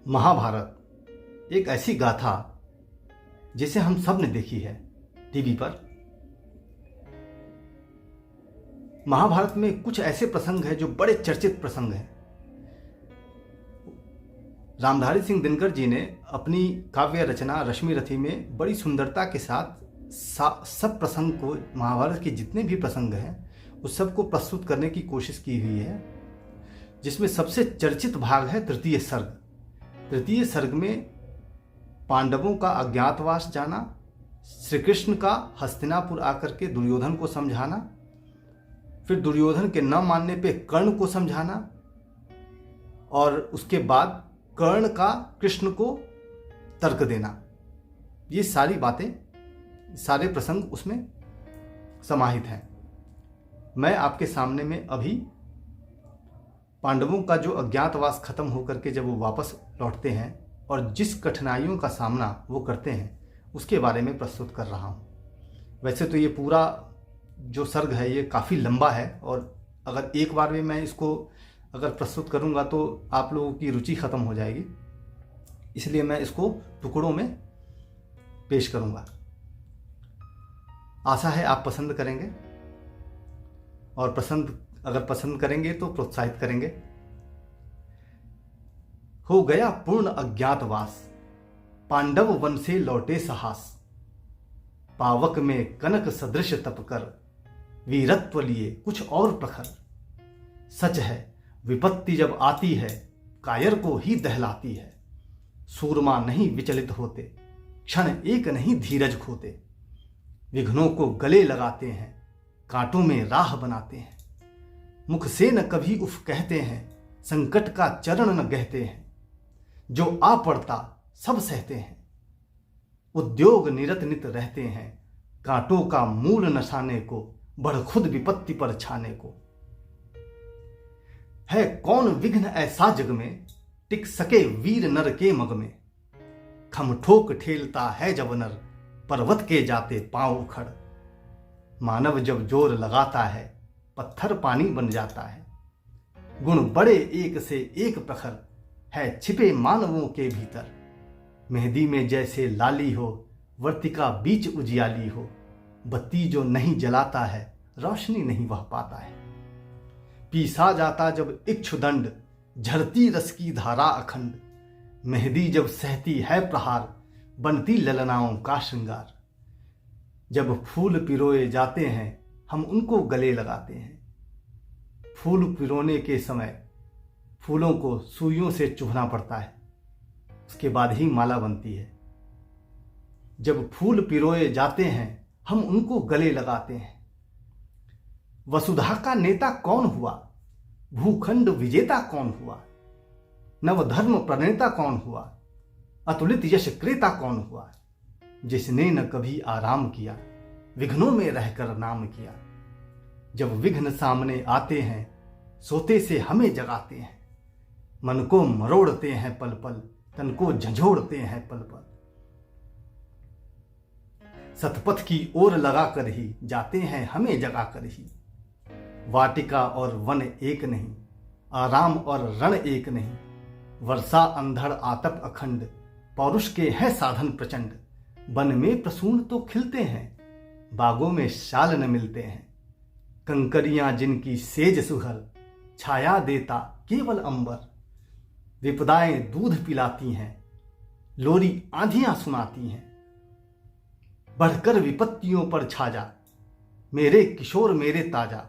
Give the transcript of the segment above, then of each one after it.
महाभारत एक ऐसी गाथा जिसे हम सब ने देखी है टीवी पर। महाभारत में कुछ ऐसे प्रसंग हैं जो बड़े चर्चित प्रसंग हैं। रामधारी सिंह दिनकर जी ने अपनी काव्य रचना रश्मि रथी में बड़ी सुंदरता के साथ सब प्रसंग को, महाभारत के जितने भी प्रसंग हैं उस सब को प्रस्तुत करने की कोशिश की हुई है, जिसमें सबसे चर्चित भाग है तृतीय सर्ग। तृतीय सर्ग में पांडवों का अज्ञातवास जाना, श्री कृष्ण का हस्तिनापुर आकर के दुर्योधन को समझाना, फिर दुर्योधन के न मानने पे कर्ण को समझाना, और उसके बाद कर्ण का कृष्ण को तर्क देना। ये सारी बातें, सारे प्रसंग उसमें समाहित हैं। मैं आपके सामने में अभी पांडवों का जो अज्ञातवास खत्म होकर के जब वो वापस लौटते हैं और जिस कठिनाइयों का सामना वो करते हैं उसके बारे में प्रस्तुत कर रहा हूँ। वैसे तो ये पूरा जो सर्ग है ये काफ़ी लंबा है, और अगर एक बार में मैं इसको अगर प्रस्तुत करूँगा तो आप लोगों की रुचि ख़त्म हो जाएगी, इसलिए मैं इसको टुकड़ों में पेश करूँगा। आशा है आप पसंद करेंगे, और अगर पसंद करेंगे तो प्रोत्साहित करेंगे। हो गया पूर्ण अज्ञातवास, पांडव वन से लौटे साहस, पावक में कनक सदृश तप कर, वीरत्व लिए कुछ और प्रखर। सच है विपत्ति जब आती है, कायर को ही दहलाती है। सूरमा नहीं विचलित होते, क्षण एक नहीं धीरज खोते। विघ्नों को गले लगाते हैं, कांटों में राह बनाते हैं। मुख से न कभी उफ कहते हैं, संकट का चरण न गहते हैं। जो आ पड़ता सब सहते हैं, उद्योग निरत नित रहते हैं। कांटों का मूल नसाने को, बढ़ खुद विपत्ति पर छाने को। है कौन विघ्न ऐसा जग में, टिक सके वीर नर के मग में। खम ठोक ठेलता है जब नर, पर्वत के जाते पांव उखड़। मानव जब जोर लगाता है, पत्थर पानी बन जाता है। गुण बड़े एक से एक प्रखर, है छिपे मानवों के भीतर। मेहंदी में जैसे लाली हो, वर्तिका बीच उजियाली हो। बत्ती जो नहीं जलाता है, रोशनी नहीं वह पाता है। पीसा जाता जब इक्षुदंड, झरती रस की धारा अखंड। मेहंदी जब सहती है प्रहार, बनती ललनाओं का श्रृंगार। जब फूल पिरोए जाते हैं, हम उनको गले लगाते हैं। फूल पिरोने के समय फूलों को सुइयों से चुभना पड़ता है, उसके बाद ही माला बनती है। जब फूल पिरोए जाते हैं, हम उनको गले लगाते हैं। वसुधा का नेता कौन हुआ, भूखंड विजेता कौन हुआ। नवधर्म प्रणेता कौन हुआ, अतुलित यश क्रेता कौन हुआ। जिसने न कभी आराम किया, विघ्नों में रहकर नाम किया। जब विघ्न सामने आते हैं, सोते से हमें जगाते हैं। मन को मरोड़ते हैं पल पल, तन को झंझोड़ते हैं पल पल। सतपथ की ओर लगाकर ही, जाते हैं हमें जगाकर ही। वाटिका और वन एक नहीं, आराम और रण एक नहीं। वर्षा अंधड़ आतप अखंड, पौरुष के है साधन प्रचंड। वन में प्रसून तो खिलते हैं, बागों में शाल न मिलते हैं। कंकरियां जिनकी सेज सुहर, छाया देता केवल अंबर। विपदाएं दूध पिलाती हैं, लोरी आंधियां सुनाती हैं। बढ़कर विपत्तियों पर छा जा, मेरे किशोर मेरे ताजा।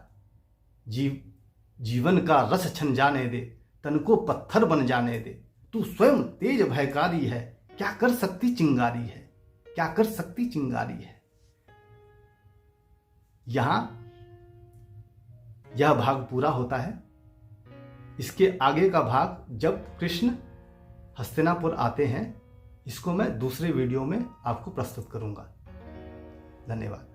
जीवन का रस छन जाने दे, तन को पत्थर बन जाने दे। तू स्वयं तेज भयकारी है, क्या कर सकती चिंगारी है। क्या कर सकती चिंगारी है। यहां यह भाग पूरा होता है। इसके आगे का भाग जब कृष्ण हस्तिनापुर आते हैं, इसको मैं दूसरे वीडियो में आपको प्रस्तुत करूंगा। धन्यवाद।